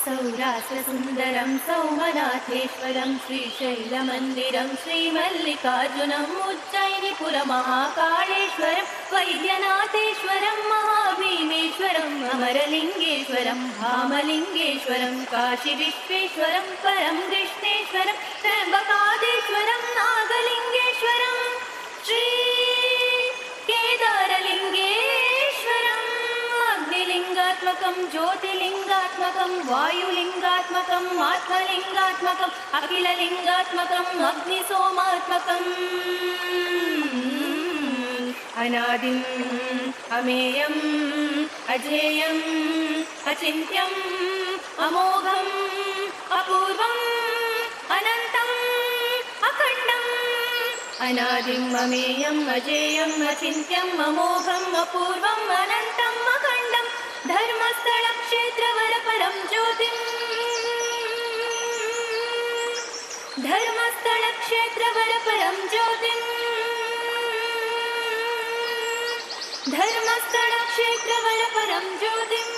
सौराष्ट्रसुन्दरं सौमनाथेश्वरं श्रीशैलमन्दिरं श्रीमल्लिकार्जुनम् उज्जयिनीपुरमहाकाळेश्वरं वैद्यनाथेश्वरं महाभीमेश्वरम् अमरलिङ्गेश्वरं धामलिङ्गेश्वरं काशीविश्वेश्वरं परं कृष्णेश्वरं त्र्यम्बकादेश्वरं नागलिङ्गेश्वरं श्री केदारलिङ्गेश्वरम् अग्निलिङ्गात्मकं ज्योतिलिङ्गात्मकं वायुलिङ्गात्मकम् आत्मलिङ्गात्मकम् अखिललिङ्गात्मकम् अग्निसोमात्मकम् अनादिम् अमेयम् अजेयम् अचिन्त्यम् अमोघम् अपूर्वम् अनन्तम् अखण्डम् अनादिम् अमेयम् अजेयम् अचिन्त्यम् अमोघम् अपूर्वम् अनन्तम् अखण्डम् धर्मस्थलक्षेत्रवरपरं ज्योतिम् धर्मस्थलक्षेत्रवरपरं ज्योतिम् धर्मस्थलक्षेत्रवरपरं ज्योतिम्